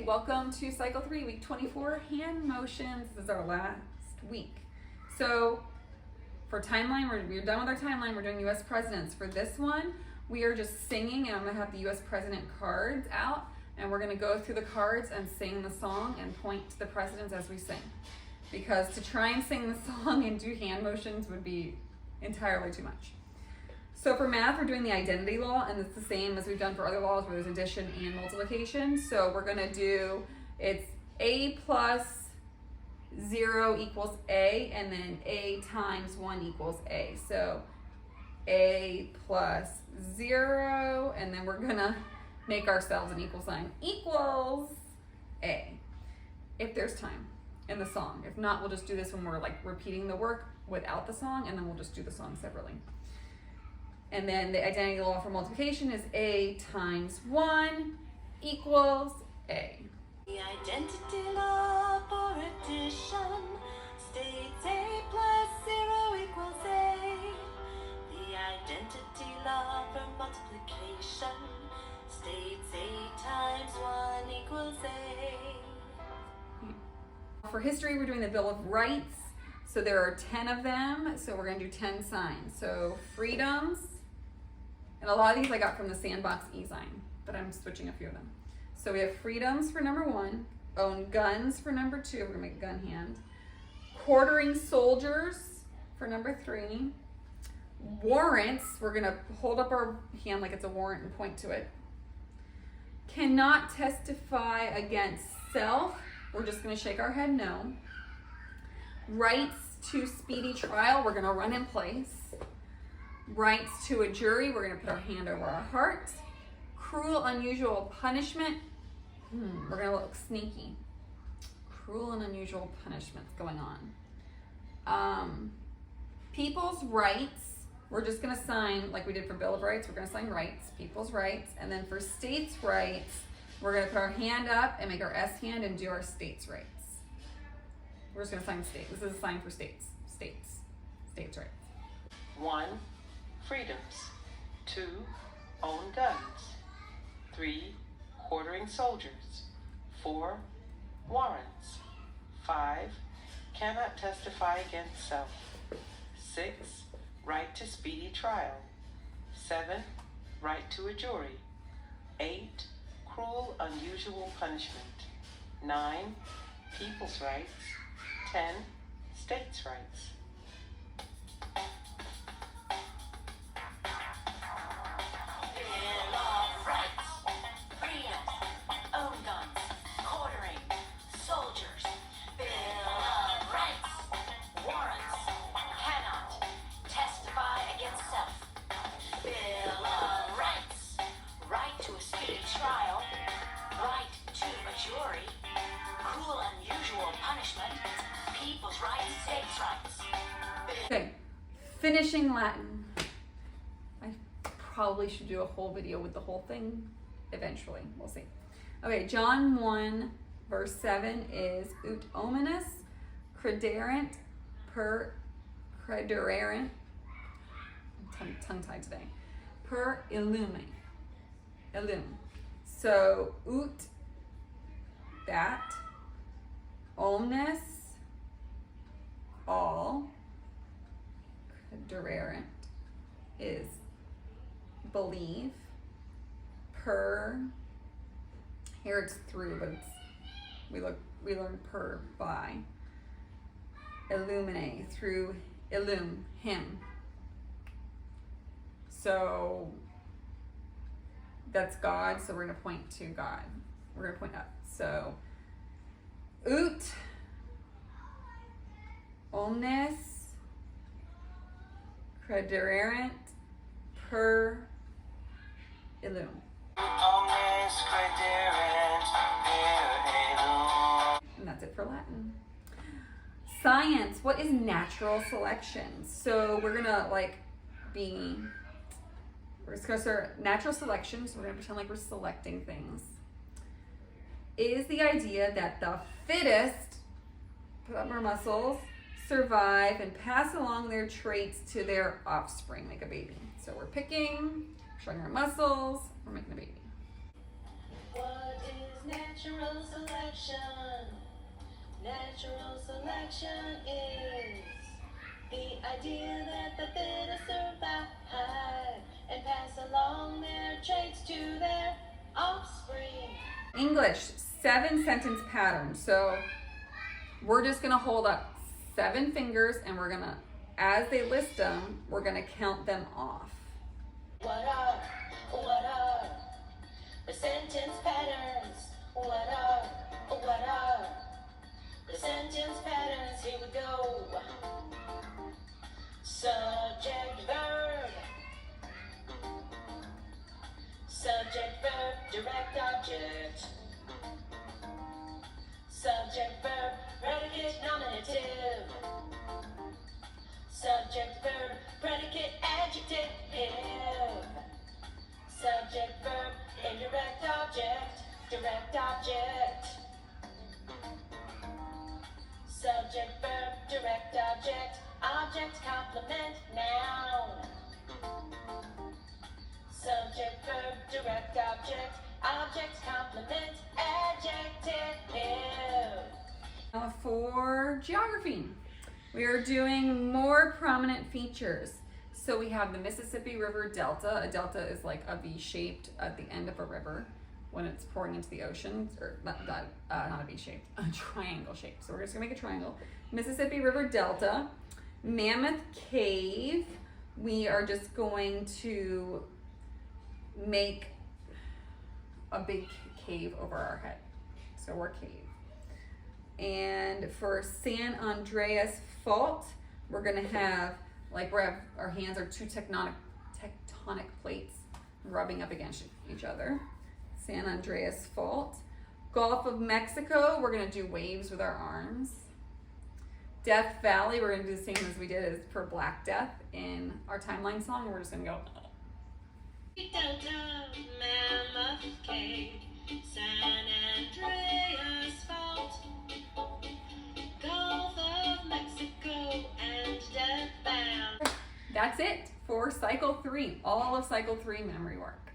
Welcome to cycle 3, week 24, hand motions. This is our last week. So for timeline, we're done with our timeline. We're doing US presidents. For this one, we are just singing, and I'm gonna have the US president cards out, and we're gonna go through the cards and sing the song and point to the presidents as we sing. Because to try and sing the song and do hand motions would be entirely too much. So for math, we're doing the identity law, and it's the same as we've done for other laws where there's addition and multiplication. So we're gonna do, it's A plus 0 equals A, and then A times 1 equals A. So A plus 0, and then we're gonna make ourselves an equal sign, equals A, if there's time in the song. If not, we'll just do this when we're like repeating the work without the song, and then we'll just do the song separately. And then the identity law for multiplication is A times 1 equals A. The identity law for addition states A plus 0 equals A. The identity law for multiplication states A times 1 equals A. For history, we're doing the Bill of Rights. So there are 10 of them, so we're gonna do 10 signs. So freedoms, and a lot of these I got from the Sandbox e-sign, but I'm switching a few of them. So we have freedoms for number 1, own guns for number 2, we're gonna make a gun hand, quartering soldiers for number 3, warrants, we're gonna hold up our hand like it's a warrant and point to it, cannot testify against self, we're just gonna shake our head no, rights to speedy trial, we're gonna run in place, rights to a jury, we're gonna put our hand over our heart, cruel unusual punishment, we're gonna look sneaky, cruel and unusual punishments going on. People's rights, we're just gonna sign like we did for Bill of Rights, we're gonna sign rights, people's rights, and then for states' rights, we're gonna put our hand up and make our S hand and do our states' rights. We're just gonna sign state. This is a sign for states. States' rights. 1. Freedoms. 2. Own guns. 3. Quartering soldiers. 4. Warrants. 5. Cannot testify against self. 6. Right to speedy trial. 7. Right to a jury. 8. Cruel unusual punishment. 9. People's rights. 10. States' rights. Bill of Rights. Freedoms. Own guns. Quartering. Soldiers. Bill of Rights. Warrants. Cannot testify against self. Bill of Rights. Right to a speedy trial. Right to a jury. Cruel unusual punishment. People's rights. States' rights. Okay, finishing Latin. I probably should do a whole video with the whole thing eventually, we'll see. Okay, John 1 verse 7 is ut omnes crederent per credererent, tongue-tied today, per illum. So ut, that, omnes, all, credererent is believe, per, here it's through, but it's, we learn per by, illumine, through illum, him. So that's God, so we're gonna point to God. We're gonna point up. So ut omnes credererent per illum. And that's it for Latin. Science, what is natural selection? So we're gonna we're just gonna start natural selection, so we're gonna pretend like we're selecting things. Is the idea that the fittest, put up our muscles, survive and pass along their traits to their offspring, like a baby. So we're picking, showing our muscles, we're making a baby. What is natural selection? Natural selection is the idea that the fittest survive and pass along their traits to their offspring. English, 7-sentence pattern. So we're just gonna hold up 7 fingers and we're gonna, as they list them, we're gonna count them off. What are the sentence patterns? What are the sentence patterns? Here we go. Subject, verb. Subject, verb, direct object. Subject, verb, predicate, nominative. Subject, verb, predicate, adjective. Subject, verb, indirect object, direct object. Subject, verb, direct object, object, complement, noun. Subject, verb, direct object, object, complement, adjective. Now for geography, we are doing more prominent features. So we have the Mississippi River Delta. A delta is like a V-shaped at the end of a river when it's pouring into the ocean, or not a V-shaped, a triangle shape. So we're just gonna make a triangle. Mississippi River Delta, Mammoth Cave. We are just going to make a big cave over our head. So we're cave. And for San Andreas Fault, we're gonna have, like, our hands are 2 tectonic plates rubbing up against each other. San Andreas Fault. Gulf of Mexico, we're gonna do waves with our arms. Death Valley, we're gonna do the same as we did as for Black Death in our timeline song. We're just gonna go. Delta, Mammoth Cave, San Andreas Fault, Gulf of Mexico, and Death Valley. That's it for cycle 3, all of cycle 3 memory work.